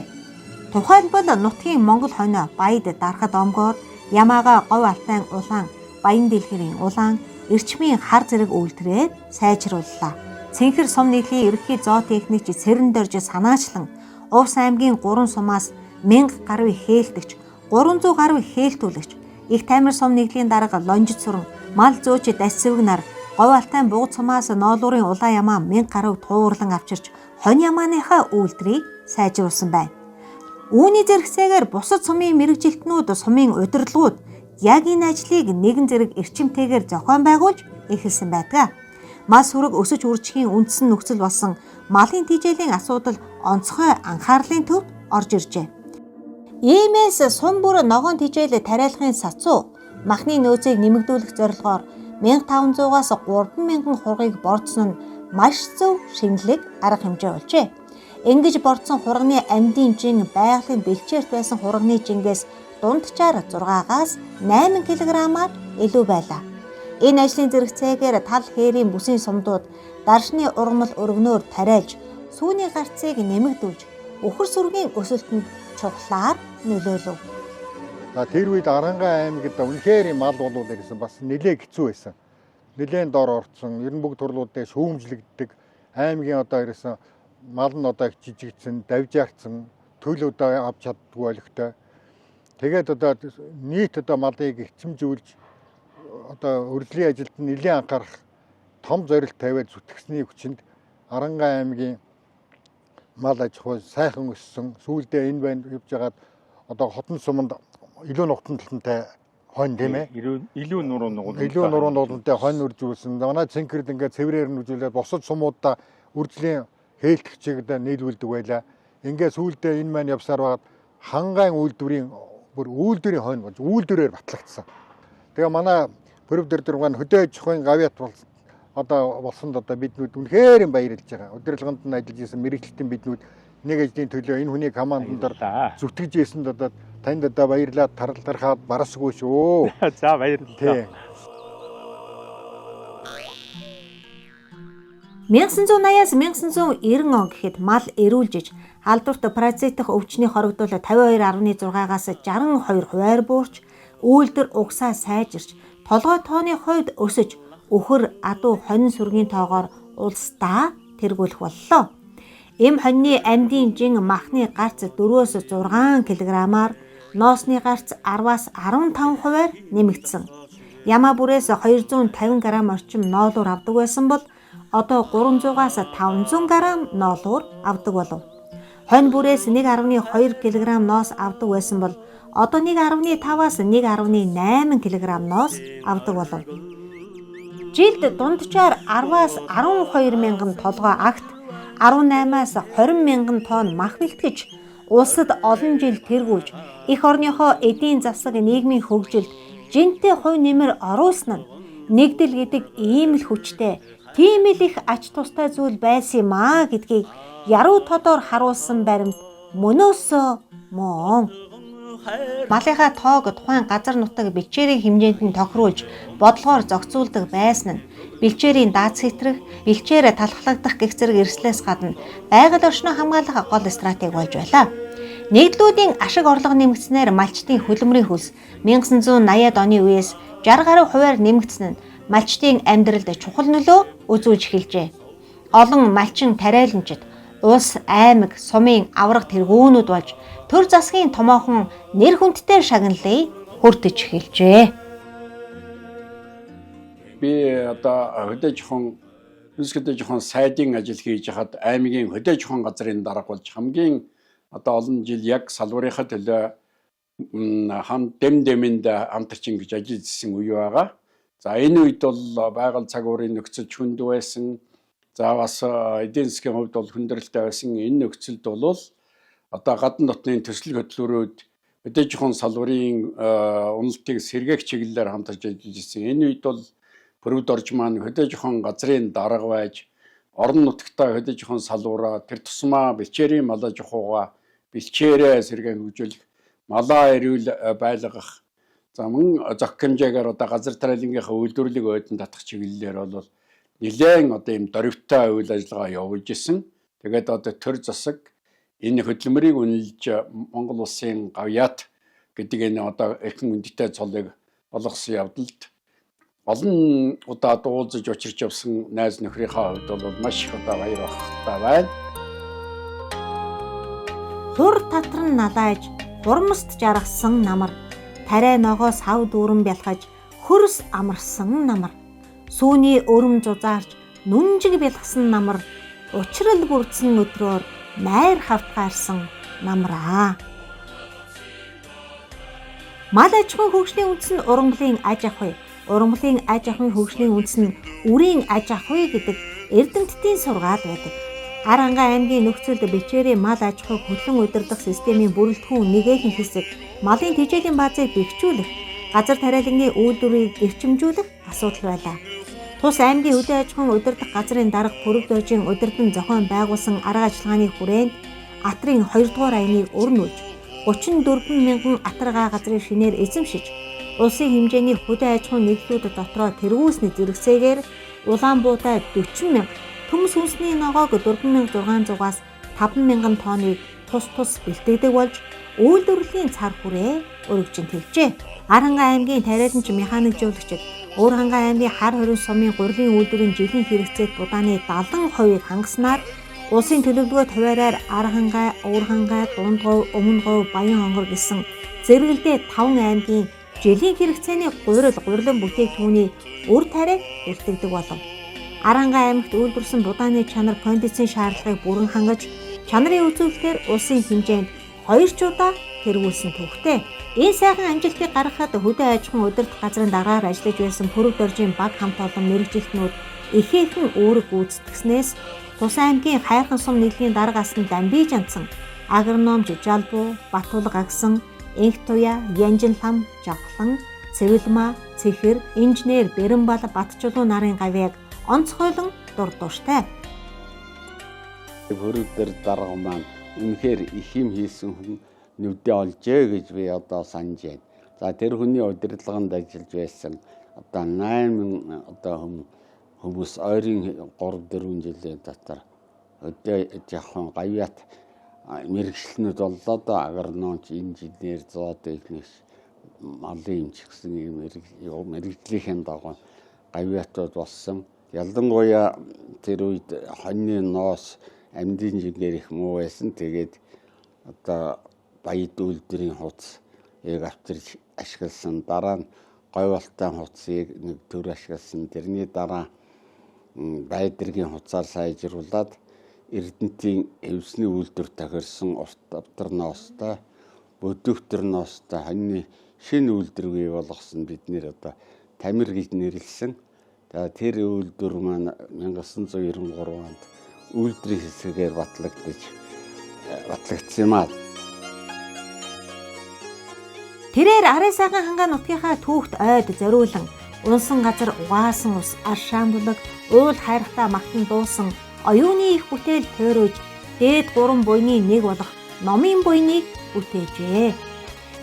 Тухайлбал нутгийн Монгол хонь Баяд дарахад омгоор ямаага говь алтай улаан, баян дэлгэрийн улаан, эрчмийн хар зэрэг үйлдвэрээр сайжрууллаа. Цэнхэр сум нийтлийн ерөнхий зоотехникч Цэрэн Дорж санаачлан Увс аймгийн 3 сумаас 1000 гаруй хээлтэгч, 300 гаруй хээлтүүлэгч, Их тамир сум нийтлийн дарга Лонжид сүрэн, мал зөөч Дасцэвэг нар говь алтай буг цумаас ноолуурын улаан ямаа 1000 гаруй туурлан авчирч хонь ямааныхаа үйлдвэрийг сайжруулсан байна. Үүний зэрэгцээгээр бусад сумын мэрэгжилтнүүд сумын удирдлагууд яг энэ ажлыг нэгэн зэрэг эрчимтэйгээр зохион байгуулж эхэлсэн байдаг. Мал сүрэг өсөж үржихийн үндсэн нөхцөл болсон малын тэжээлийн асуудал онцгой анхаарлын төвд орж иржээ. Иймээс сум бүр ногоон тэжээл тариалахын сацуу махны нөөцийг нэмэгдүүлэх зорилгоор 1500-аас 3000 хургийг бордсон нь маш зөв шинэлэг арга хэмжээ болжээ. Ингэж бордсон хурганы амьдын жин байгалийн бэлчээрт байсан хурганы жингээс дунджаар 6-аас 8 кг-аар илүү байлаа. Энэ ажлын зэрэгцээгээр тал хээрийн бүсийн сумдууд даршны ургамал өргөнөөр тариалж, сүүний гарцыг нэмэгдүүлж, үхэр сүргийн өсөлтөнд чухлаар нөлөөлөв. Тэр үед Арангаан аймагт үнэхээр мал болов гэсэн бас нэлээд хэцүү байсан. Нэлээд дор орцсон, ер нь бүгд турлуудаа шүүмжлэгддэг. Аймгийн одоо ирсэн мал нь одоо жижигдсэн, давжаарцсан, төлөө одоо авч чаддгүй олигтой. Тэгээд одоо нийт одоо малыг эцэмжүүлж одоо урилгын ажилд нэлээд анхаарах том зорилт тавиад зүтгэсний хүчинд Арангаан аймгийн мал аж ахуй сайхан өссөн. Сүүлдээ энэ байна явж байгаад одоо хотон суманд илүү ногтон талантай хонь тийм ээ. Илүү нуруу нуруулантай хонь үржүүлсэн. Манай цэнхэрд ингээд цэврээр нь үржүүлээд босод сумуудаа үржлийн хээлтгчийг нийлүүлдэг байлаа. Ингээд сүүлдээ энэ маань явсаар байгаад хангаан үйлдвэрийн бүр үйлдвэрийн хонь болж үйлдвэрээр батлагдсан. Тэгээ манай Пүрэвдэр маань хөдөө аж ахуйн гавьяат одоо болсонд одоо биднүүд үнэхээр баярлж байгаа. Удирдлаганд нь ажиллаж исэн мэрэгчлэлтийн биднүүд нэг ажлын төлөө энэ хүний команданд зүтгэж ийсэнд одоо танд одоо баярлаад тархаад барасгүй шүү. За баярлалаа. 1980-аас 1990 он гэхэд мал эрүүлжиж халдварт паразитах өвчний хоригдол 52.6-аас 62 хувиар буурч, үйлдвэр угсаа сайжирч, толгой тооны хувьд өсөж, үхэр адуу хонин сүргийн тоогоор улсдаа тэргүүлэх боллоо. Эм хоньны амьдын жин махны гарц 4-өөс 6 кг-аар, ноосны гарц 10-аас 15 хувиар нэмэгдсэн. Ямаа бүрээс 250 г орчим ноолуур авдаг байсан бол одоо 300-аас 500 г ноолуур авдаг болов. Хонь бүрээс 1.2 кг ноос авдаг байсан бол одоо 1.5-аас 1.8 кг ноос авдаг болов. Жилд дунджаар 10-аас 12 мянган толгой агт, 18-аас 20 мянган тонн мах бэлтгэж, улсад олон жил тэргүүлж, эх орныхоо эдийн засаг нийгмийн хөгжилд жинтэй хувь нэмэр оруулсан нь нэгдэл гэдэг ийм л хүчтэй, тийм л их ач тустай зүйл байсан юм аа гэдгийг яруу тодор харуулсан баримт мөнөөсөө мөн. Малынхаа тоог тухайн газар нутаг бэлчээрийн хэмжээнд нь тохируулж бодлогоор зохицуулдаг байсан нь бэлчээрийн дац хэтрэх, бэлчээр талхлагдах гэх зэрэг эрслээс гадна байгаль орчноо хамгаалах гол стратеги болж байлаа. Нэгдлүүдийн ашиг орлого нэмэгдснээр малчтын хөдөлмөрийн хөлс 1980-ад оны үеэс 60 гаруй хувиар нэмэгдсэн нь малчтын амьдралд чухал нөлөө үзүүлж эхэлжээ. Олон малчин тариаланчид улс, аймаг, сумын авраг тэргүүнүүд болж төр засгийн томоохон нэр хүндтэй шагналыг хүртэж эхэлжээ. Би одоо хөдөө аж ахуйн сайдын ажил хийж хахад аймгийн хөдөө аж ахуйн газрын дарга болж хамгийн одоо олон жил яг салбарынхаа төлөө дэмэнд хамтарч ингэж ажиллажсэн үе байгаа. За энэ үед бол байгаль цагуурын нөхцөл хүнд байсан. За бас эдийн засгийн хувьд бол хүндрэлтэй байсан. Энэ нөхцөлд бол одоо гадна дотны төсөл хөтөлбөрүүд хөдөө аж ахуйн салбарын уналтыг сэргээх чиглэлээр хамтарч ажиллаж ирсэн. Энэ үед бол Пүрэвд орж маань хөдөө аж ахуйн газрын дарга байж орон нутгтаа хөдөө аж ахуйн салбараа тэр тусмаа бэлчээрийн мал аж ахуйгаа бэлчээрээ сэргээн хөгжүүлэх, малаа эрүүл байлгах, за мөн зохих хэмжээгээр одоо газар тариалангийнхаа үйлдвэрлэлийг ойдон татах чиглэлээр бол нэлээд одоо ийм дөрвтэй үйл ажиллагаа явуулж исэн. Тэгээд одоо төр засаг энэ хөдөлмөрийг үнэлж Монгол улсын гавьяат гэдэг энэ одоо эрхэм үндэтэй цолыг болгосон явдалд олон удаа дуулзаж учирч явсан найз нөхрийнхаа хувьд бол маш их одоо баяр багталтай байна. Хур татран налааж, хурмст жаргасан намар, тариа ногоо сав дүүрэн бялхаж, хөрс амарсан намар, сүүний өрөм зузаарч, нүнжиг бялгсан намар, учрал бүрдсэн өдрөөр майр хавтгаарсан намраа. Мал аж ахуйн хөгжлийн үндэс нь ургамлын аж ахуй. Ургамлын аж ахуйн хөгжлийн үндэс нь үрийн аж ахуй гэдэг эрдэмтдийн сургаал байдаг. Арангаан аймгийн нөхцөлд бэлчээрийн мал аж ахуйг хөдлөн удирдах системийн бүрэлдэхүүн нэгэн хэсэг малын тэжээлийн баазыг бэхжүүлэх, газар тариалангийн үйлдвэрийг эрчимжүүлэх асуудал байлаа. Тус аймгийн хөдөө аж ахуйн удирдах газрын дарга Пүрэв доржийн удирдан зохион байгуулсан арга ажиллагааны хүрээнд Атрын 2 дугаар аянийг өрнүүлж 34 мянган атаргаа газрын шинээр эзэмшиж улсын хэмжээний хөдөө аж ахуйн нийтлүүд дотроо тэргүүлсний зэрэгцээгээр Улаанбуудад 40 мянга, Төмс хүнсний ногоог 4600-аас 5000 тонныг тус бэлтгэдэг болж үйлдвэрлэлийн цар хүрээ өргөжин тэлжээ. Аранга аймгийн тариаланч механикжуулагчид Уурхангай аймгийн хар хорин сумын гурилын үйлдвэрийн жилийн хэрэгцээг будааны 70%-ийг хангаснаар улсын төлөвлөгөөт хуваараар Архангай, Уурхангай, Дундгов, Өмнөговь, Баян-Хонгор гэсэн зэрэгэлдээ 5 аймгийн жилийн хэрэгцээний гурилан бүтээгдэхүүний үр тариаг бэлтгэдэг болов. Арангай аймагт үйлдвэрсэн будааны чанар кондицийн шаардлагыг бүрэн хангаж чанарын үзүүлэлтээр улсын хэмжээнд 2 чудаа тэргүүлсэн төвхтэй. Энэ сайхан амжилтыг гаргахад хөдөө аж ахуйн удирдах газрын дараагаар ажиллаж байсан Пүрэв доржийн баг хамт олон мэргэжилтнүүд ихээхэн үүрэг гүйцэтгэснээс Тус аймгийн Хайрхан сум нийлгийн дарга асан Дамбиж анцсан, агрономч Жалбуу, Батулга агсан, Инх туя, Янжин лам, Жавхлан, Цэвэлма, Цэхэр, инженер Бэрэнбал Батчулуу нарын гавьяаг онцгойлон дурдууштай. Пүрэв дорж дарга маань үнэхээр их юм хийсэн хүн нүдэ олжээ гэж би одоо санаж байна. За тэр хүний удирдлаганд ажиллаж байсан одоо 8000 одоо хүмүүс ойрын 3-4 жилийн дотор өдөө яахан гавьяат мэргэжлэнүүд боллоо да агрономч, инженер, зоотехник, малын эмч гэсэн мэргэжлийн дагуу гавьяатууд болсон. Ялангуяа тэр үед хоньны ноос амьдын жингээр их муу байсан. Тэгээд одоо баяд үйлдвэрийн хуцыг авчирч ашигласан. Дараа нь говьолтой хуцыг нэг төр ашигласан. Тэрний дараа байдргийн хуцаар сайжруулад Эрдэнэтийн эвсний үйлдвэр тохирсон урт ноостой, бүдүүхтэр ноостой хоньны шинэ үйлдвэр бий болгосон бид нэр одоо Тамир гэж нэрлсэн. Тэр үйлдвэр маань 1993 онд үйлдвэрийн хэсгээр батлагдсан юм аа. Тэрээр арын сайхан хангаа нутгийнхаа түүхт ойд зориулан унсан газар угаасан ус аршаамдлаг уул хайрхтаа магтан дуусан оюуны их бүтээл тойрож дээд 3 буйны нэг болох номын буйныг бүтээжээ.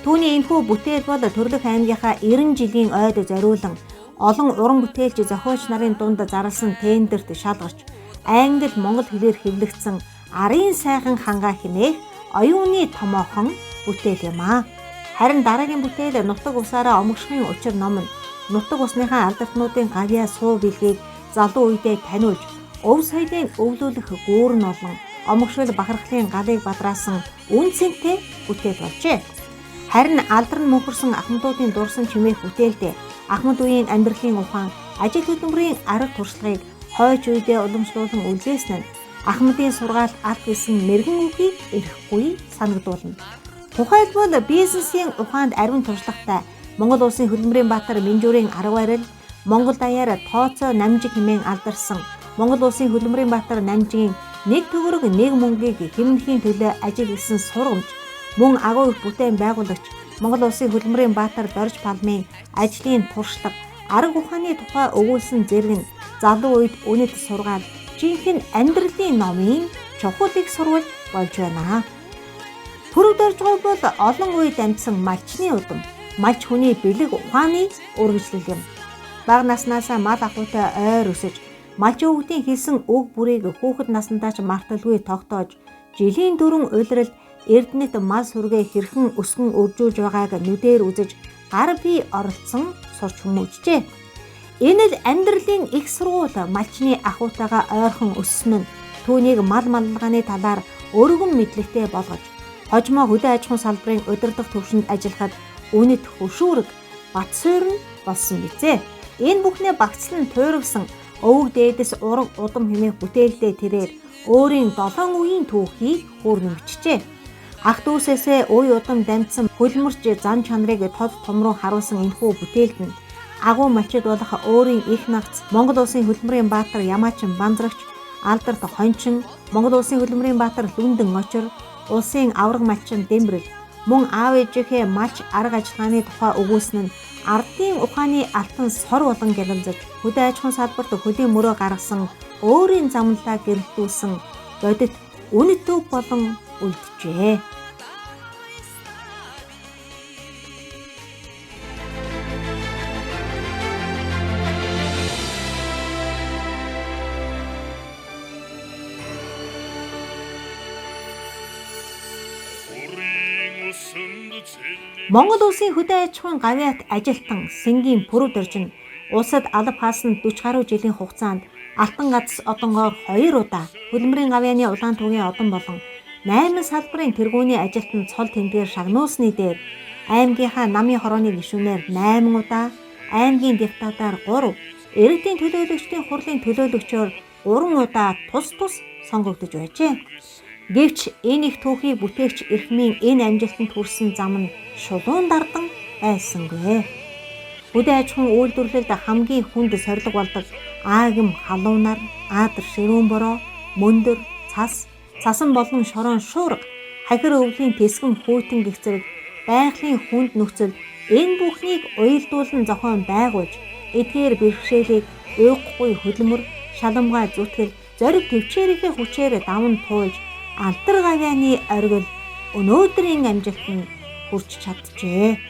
Түүний энэхүү бүтээл бол Төрлөх аймгийнхаа 90 жилийн ойд зориулан олон уран бүтээлч зохиолч нарын дунд зарласан тендерт шалгарч англи монгол хэлээр хэвлэгдсэн арын сайхан хангаа хэмээх оюуны томоохон бүтээл юм аа. Харин дараагийн бүтээл нутаг усаараа омгшихын учир ном нь нутаг усныхаа алдартнуудын гавьяа суу билгийг залуу үедээ таниулж өв соёлыг өвлүүлэх гүүр нь олон омгшил бахархлын галыг бадраасан үн цэнтэй бүтээл болжээ. Харин алдар нь мөнхөрсөн ахмадуудын дурсан чимээх бүтээлдээ ахмад үеийн амьдралын ухаан, ажил хөдөлмөрийн арга туршлагыг хойч үедээ уламжлуулан үлдээсэн нь ахмадын сургаалт алт гэсэн мэрэгэн үгийг эрэхгүй санагдуулна. Тухайлбал бизнесийн ухаанд ариун туршлагатай Монгол улсын хөдөлмөрийн баатар Минжүүрийн арга барил, Монгол даяар тооцоо намжиг хэмээн алдарсан Монгол улсын хөдөлмөрийн баатар намжигийн нэг төгрөг нэг мөнгийг хэмнэхийн төлөө ажилласан сургамж, мөн агуу их бүтээн байгуулагч Монгол улсын хөдөлмөрийн баатар Дорж Палмын ажлын туршлага, арга ухааны тухай өгүүлсэн зэрэг нь залуу үед үнэт сургаал, жинхэнэ амьдралын номын чухал их сурвалж болж байна. Пүрэв доржгоо бол олон үед амьдсан малчны удам, малч хүний бэлэг ухааны үргэлжлэл юм. Бага наснаасаа мал ахуйтай ойр өсөж, малч өвгдийн хэлсэн үг бүрийг хүүхэд насндаа ч марталгүй тогтоож, жилийн дөрвөн улиралд Эрдэнэт мал сүргээ хэрхэн өсгөн өржүүлж байгааг нүдээр үзэж гар бие оролцсон сурч хүмүүжжээ. Энэ л амьдралын их сургууль малчны ахуйтайгаа ойрхон өссөн нь түүнийг мал маллагааны талаар өргөн мэдлэгтэй болгож, хожмоо хөдөө аж ахуйн салбарын удирдах төвшөнд ажиллахад үнэт хөшүүрэг бат суурь болсон бизээ. Энэ бүхнээ багцлан туйрагсан өвөг дээдэс ураг удам хэмээх бүтээлдээ тэрээр өөрийн 7 үеийн түүхийг хүрнэмжчээ. Ах дүүсээсээ үе удам дамжсан хөлмөрч зан чанарыг тод том руу харуулсан энэхүү бүтээлд нь агуу малчид болох өөрийн их нагц Монгол улсын хөдөлмөрийн баатар Ямаачин Банзрагч, Алдарт Хончин, Монгол улсын хөдөлмөрийн баатар Лүндэн Очор, улсын авраг малчин Дэмбэрэл, Мөн аав ээжийнхээ малч арга ажиллагааны тухай өгүүлсэн нь ардын ухааны алтан сор болон гялалзаж хөдөө аж ахуйн салбарт хөдөө мөрөө гаргасан өөрийн замналаа гэрэлтүүлсэн бодит үнэт төв болон үлджээ. Монгол улсын хөдөө аж ахуйн гавьяат ажилтан Сэнгийн Пүрэв Доржин улсад алба хаасан 40 гаруй жилийн хугацаанд Алтан газас одонгоор 2 удаа хөдөлмөрийн гавьяаны улаан түүгийн одон болон 8 салбарын тэргүүний ажилтан цол тэмдгээр шагнуулсны дээр аймгийнхаа намын хорооны гишүүнээр 8 удаа, аймгийн депутатаар 3, иргэдийн төлөөлөгчдийн хурлын төлөөлөгчөөр 3 удаа тус сонгогдож байжээ. Гэвч энэ их түүхийг бүтээгч эрхмийн энэ амжилтанд хүрсэн зам нь шулуун дардан байсангүй. Хөдөө аж ахуйн үйлдвэрлэлд хамгийн хүнд сорилго болдог аагим халуунаар, аадар ширүүн бороо, мөндөр, цасан болон шороон шуурга, хахир өвлийн тэсгэн хүйтэн гэх зэрэг байгалийн хүнд нөхцөл энэ бүхнийг уялдуулан зохион байгуулж, эдгээр бэрхшээлийг уйхгүй хөдөлмөр, шаламгай зүтгэл, зориг төвчээрийнхээ хүчээр даван туулж алдар гавьяаны оргил өнөөдрийн амжилтанд хүрч чаджээ.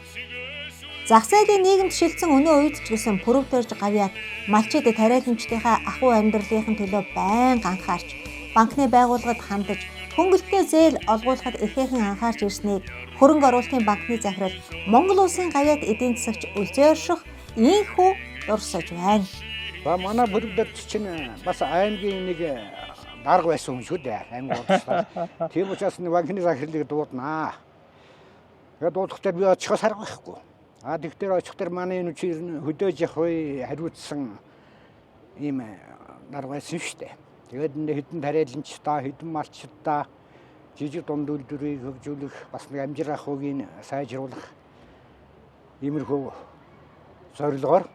Зах зээлийн нийгэмд шилжсэн өнөө үед ч гэсэн Пүрэв Дорж гавьяат малчид тариаланчдынхаа ахуй амьдралын төлөө байнга анхаарч, банкны байгууллагад хандаж, хөнгөлөлтөө зээл олгуулахад ихээхэн анхаарч ирснийг хөрөнгө оруулалтын банкны захирал Монгол улсын гавьяат эдийн засагч Үлзий Орших ийхүү дурсаж байна. За манай Пүрэв Дорж чинь бас аймгийн нэг дарга байсан хүн шүү дээ. Аймаг болчихлоо. Тийм учраас банкны захирлыг дууднаа. Тэгээд дуудахтаа би очихоос арга байхгүй. Тэгэхээр очихтэр манай энэ хөдөөж явах хариуцсан ийм дарга байсан шүү дээ. Тэгээд хэдэн тариаланчдаа, хэдэн малчдаа жижиг дунд үйлдвэрийг хөгжүүлэх, бас нэг амжир ахуйг сайжруулах иймэрхүү зорилгоор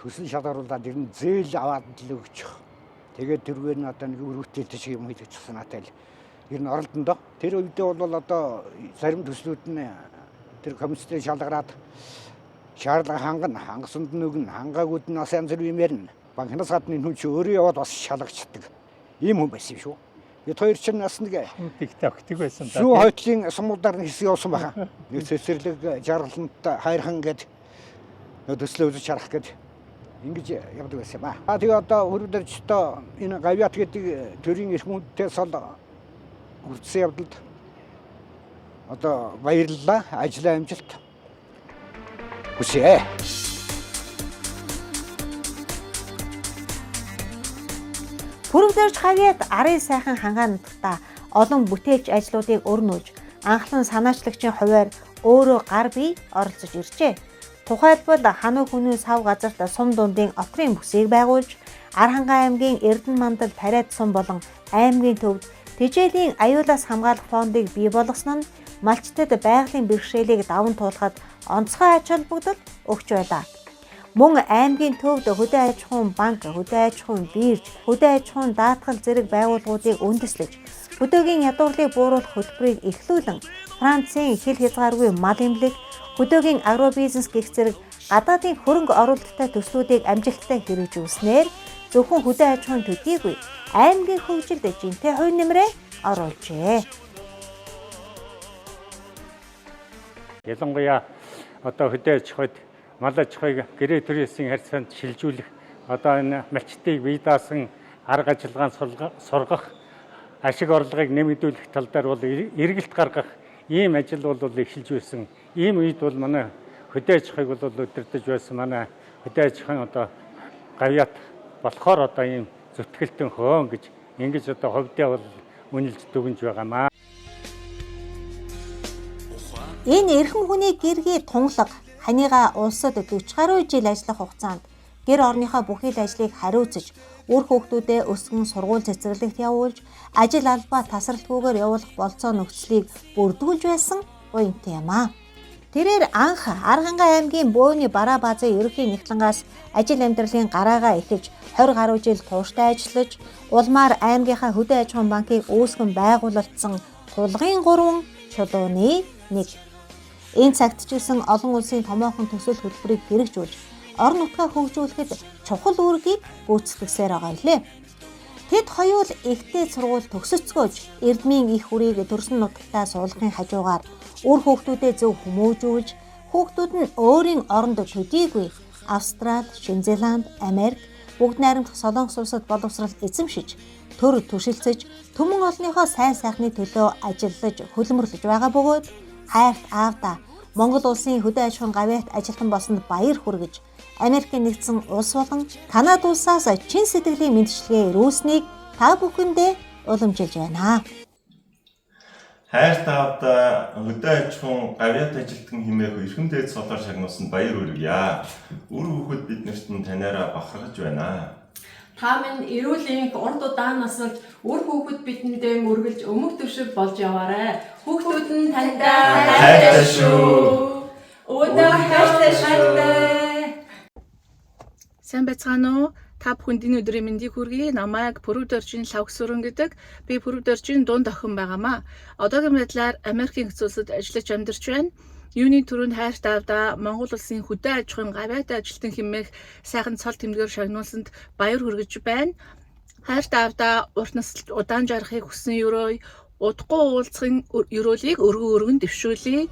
төсөл шалгаруулаад ер нь зээл аваад л өгчих. Тэгээд тэргээр нь одоо нэг өрөвтэй шиг юм хийчихсэн надад л ер нь оролдондоо. Тэр үедээ бол одоо зарим төслүүд нь тэр комисстэй шалгараад шаардлага хангасанд нь өгнө, хангаагүйд нь бас янз бүр юм ярина. Банкнаас гадна энэ хүн чи өөрөө яваад бас шалгачдаг. Ийм хүн байсан юм шүү. Бид хоёр ч бас нэг тэгтэг байсан даа. Сүү хойтлын сумуудаар нэг хэсэг явсан байгаа. Нэг цэцэрлэг жаргалант хайрхан гээд төслөө үзэж харах гээд ингэж явдаг байсан юм аа. Тэгээ одоо Пүрэв Доржтой энэ гавьяат гэдэг төрийн эрх хүндтэй сал хүртсэн явдалд одоо баярлалаа. Ажлын амжилт хүсье. Пүрэв Дорж гавьяат арын сайхан хангаануудаа олон бүтээлч ажлуудыг өрнүүлж, анхлан санаачлагчийн хувьар өөрөө гар бие оролцож иржээ. Тухайлбал Хануу хүний сав газарт сум дундын отрын бүсийг байгуулж, Архангай аймгийн Эрдэнэ мандал тариад сум болон аймгийн төвд тэжээлийн аюулаас хамгаалах фондыг бий болгосон нь малчтад байгалийн бэрхшээлийг даван туулахад онцгой ач холбогдол өгч байлаа. Мөн аймгийн төвд хөдөө аж ахуйн банк, хөдөө аж ахуйн бирж, хөдөө аж ахуйн даатгал зэрэг байгууллагуудыг үндэслэж, хөдөөгийн ядуурлыг бууруулах хөтөлбөрийг эхлүүлэн Францын хил хязгааргүй мал эмнэлэг, хөдөөгийн агробизнес гэх зэрэг гадаадын хөрөнгө оруулалттай төслүүдийг амжилттай хэрэгжүүлснээр зөвхөн хөдөө аж ахуйн төдийгүй аймгийн хөгжилд жинтэй хувь нэмрээ оруулжээ. Ялангуяа одоо хөдөө аж ахуйд мал аж ахуйг гэрээ төрийн засгийн харьцаанд шилжүүлэх, одоо энэ малчтыг бие даасан арга ажиллагаанд сургах, ашиг орлогыг нэмэгдүүлэх тал дээр бол эргэлт гаргах ийм ажил бол эхэлж байсан. Ийм үед бол манай хөдөө аж ахуйг бол удирдах байсан манай хөдөө аж ахуйн одоо гавьяат болохоор одоо ийм зүтгэлтэн хөөн гэж ингэж одоо ховдоо бол үнэлж дүгнж байгаамаа. Энэ эрхэм хүний гэргий тунгалаг ханыгаа улсад 40 гаруй жил ажиллах хугацаанд гэр орныхоо бүхий л ажлыг хариуцаж, үр хүүхдүүдээ өсгөн сургууль цэцэрлэгт явуулж, ажил албаа тасралтгүйгээр явуулах болцоо нөхцөлийг бүрдүүлж байсан уянтай юм аа. Тэрээр анх Архангай аймгийн Бөөний Бараа баазын ерөнхий нэгтлангаас ажил амьдралын гараагаа эхэлж 20 гаруй жил тууштай ажиллаж, улмаар аймгийнхаа хөдөө аж ахуйн банкыг үүсгэн байгуулалтсан тулгын 3 чулууны нэг. Энэ цагт ч гэсэн олон улсын томоохон төсөл хөтөлбөрийг хэрэгжүүлж орон нутгаа хөгжүүлэхэд чухал үүргийг гүйцэтгсээр байгаа билээ. Тэд хоёул ихтэй сургууль төгсөцгөөж эрдмийн их хүрийг төрсөн нутагтаа суулгахын хажуугаар үр хүүхдүүдэд зөв хүмүүжүүлж хүүхдүүд нь өөрийн оронд төдийгүй Австрали, Шинэ Зеланд, Америк, бүгд найрамдах Солонгос улсад боловсрал эзэмшиж, төр түшилцэж, түмэн олонныхоо сайн сайхны төлөө ажиллаж, хөлмөрлөж байгаа бөгөөд хайрт аавда Монгол улсын хөдөө аж ахуйн гавьяат ажилтан болсонд баяр хүргэж, Америкийн нэгдсэн улс болон Канада улсаас чин сэтгэлийн мэндчилгээ ирүүлснийг та бүхэндээ уламжилж байна. Хайрт аавда хөдөө аж ахуйн гавьяат ажилтан хэмээх эрхэм дээд солоор шагнуулсан баяр хүргье. Үр хүүхэд биднэрт нь танаараа бахархаж байна. Та минь эрүүл энх урд удаан насалж үр хүүхэд бидэндээ мөргөлж өмг төвшөг болж яваарай. Хүүхдүүд нь тантай хайртай шүү. Өдөр хайртай шагтай. Сайн байцгаана уу? Та бүхэнд энэ өдрийн мэндийг хүргэе. Намайг Пүрэв Доржийн Лавгсүрэн гэдэг. Би Пүрэв Доржийн дунд охин байгаамаа. Одоогийн байдлаар Америкийн нэгдсэн улсад ажиллаж амьдарч байна. Юуны түрүүнд хайрт аавда Монгол улсын хөдөө аж ахуйн гавьяат ажилтан хэмээх сайхан цол тэмдгээр шагнуулсанд баяр хүргэж байна. Хайрт аавда урт насалд удаан жаргахыг хүссэн өрөө удахгүй уулзахын өрөөлийг өргөн дэвшүүлье.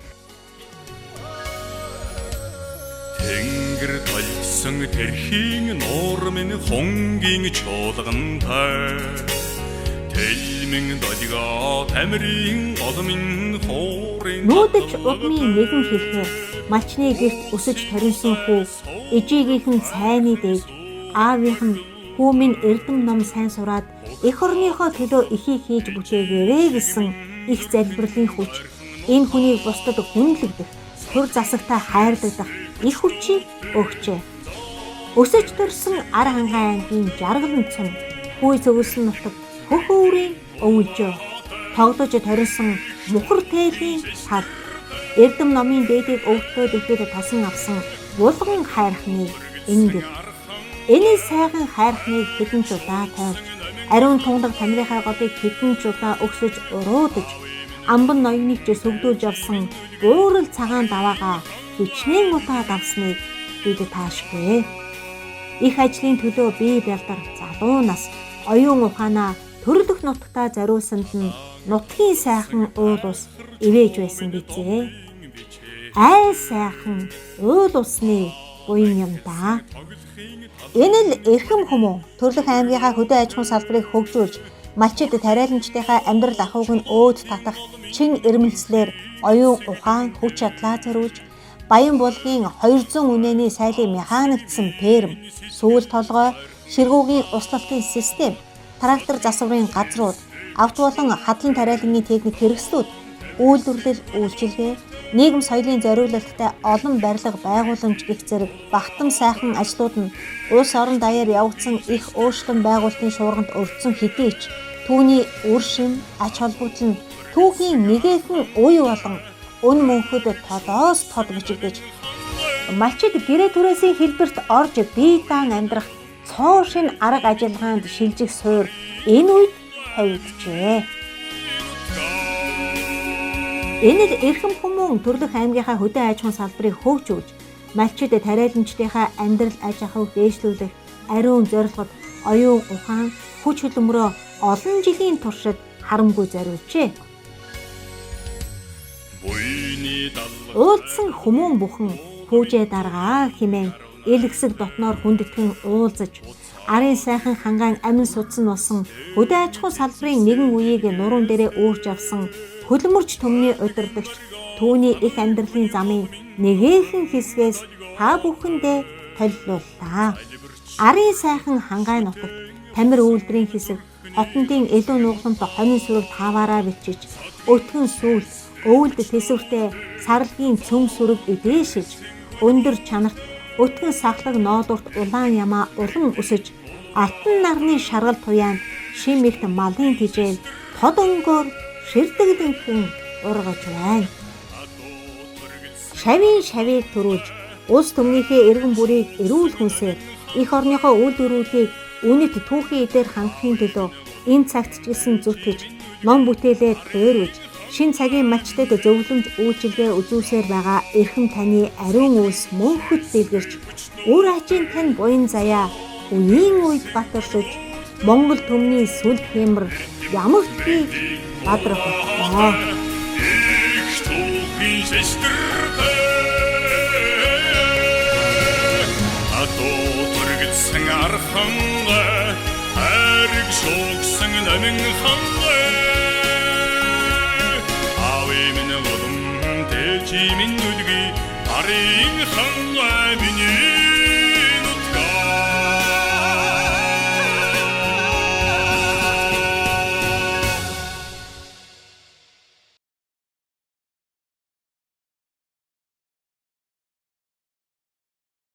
Тэнгэр толсон тэрхийн нуур минь хонгийн чуулгантай Тэлмэн додиго тамирын олмын хоорын Нүүдэж удмын нэгэн хэлэхээр мачны гэрт өсөж торинсон хүү ижигийнхэн сайны дээг аавынх нь хүү минь эрдэм ном сайн сураад эх орныхоо төлөө ихийг хийж бүтээгээрэй гэсэн их залбирлын хүч энэ хүнийг бусдад хүнлэгдэх төр засагтаа хайрлагдах их хүчийг өгчээ. Өсөж төрсөн ар хангаан аймгийн жаргалан цум хүй цогөлсөн нутаг хөх өөрийн өвлжөө тоглож торинсон мухар тээлийн тал эрдэм номын дээдийг өвдөлтөд ихэд тосон авсан булган хайрхныг ингэв. Энэ сайхан хайрхныг хэдэн ч удаа тойрч ариун тундаг тамирынхаа годыг хэдэн ч удаа өгсөж уруудаж амбан ноёныг ч сүгдүүлж явсан буурал цагаан даваагаа хичнээн удаа давсныг бид таашгүй. Их ажлын төлөө бие бэлдар залуу нас оюун ухаанаа төрлөх нутагтаа зориулсанд нь нутгийн сайхан уул ус ивэж байсан бизээ. Айл сайхан уул усны буян юм да. Энэ л эрхэм хүмүүн төрлөх аймгийнхаа хөдөө аж ахуйн салбарыг хөгжүүлж малчид тариаланчдынхаа амьдрал ахуйг нь өөд татах чин ирмэлцлэр оюун ухаан хүч чадлаа зориулж Баян булгийн 200 үнэний сайлын механикдсан ферм, сүүл толгой, ширгүүгийн услалтын систем, трактор засварын газрууд, авто болон хадлан тариалангийн техник хэрэгслүүд, үйлдвэрлэл үйлчилгээ, нийгэм соёлын зориулалттай олон барилга байгууламж гэх зэрэг багтан сайхан ажлууд нь улс орон даяар явагдсан их өөрчлөлт байгуулалтын шуурганд өртсөн хэдий ч түүний үр шим, ач холбогдол нь түүхийн нэгээхэн үе болон өн мөнхөд тодоос тод бичигдэж малчид гэрээ түрээсийн хэлбэрт орж бие даан амьдрах цоо шин арга ажиллагаанд шилжих суур энэ үед тавигджээ. Энэ л эрхэм хүмүүн төрлөх аймгийнхаа хөдөө аж ахуйн салбарыг хөгжүүлж малчид тариаланчдынхаа амьдрал аж ахуйг дээшлүүлэх ариун зорилгод оюун ухаан хүч хөдөлмөрөө олон жилийн туршид харамгүй зориулжээ. Уулзсан хүмүүн бүхэн хүүжээ даргаа хэмээн элгсэг дотноор хүндэтгэн уулзаж арын сайхан хангаан амин судсан болсон хөдөө аж ахуйн салбарын нэгэн үеийг нуруун дээрээ өөрч авсан хөлмөрч төмний удирдагч түүний их амьдралын замын нэгээхэн хэсгээс та бүхэндээ толилууллаа. Арын сайхан хангаан нутагт тамир үйлдвэрийн хэсэг хотнодын илүү нугламт хонин сүрэг таваараа бичиж өтгөн сүүл өвөлд тэсвэртэй сарлагын цөм сүрэг эдээшиж өндөр чанарт өтгөн сахлаг ноодурт улаан ямаа улам өсөж алтан нарны шаргал туяанд шим ихт малын тижээл тод өнгөөр ширдэгдэнхэн ургаж байна. Шавийг төрүүлж улс төмнийхээ эргэн бүрийг эрүүл хүнсээр их орныхоо үйлдвэрлэлийг үнэт түүхийн эдээр хангахын төлөө энэ цагт ч гэсэн зүтгэж ном бүтээлээ тойруулж Шинэ цагийн мачтад зөвлөмж үйлчилгээ үзүүлсээр байгаа эрхэм таны ариун үйлс мөнхөд дэлгэрч үр ажийн тань буян заяа үеийн үед батаршиж Монгол төмний сүлд хэмэр ямагт би бадрах боллоо. Арханга хариг шогсон намин ханга ави минь голом тэжи минь нүдги арийн ханга миний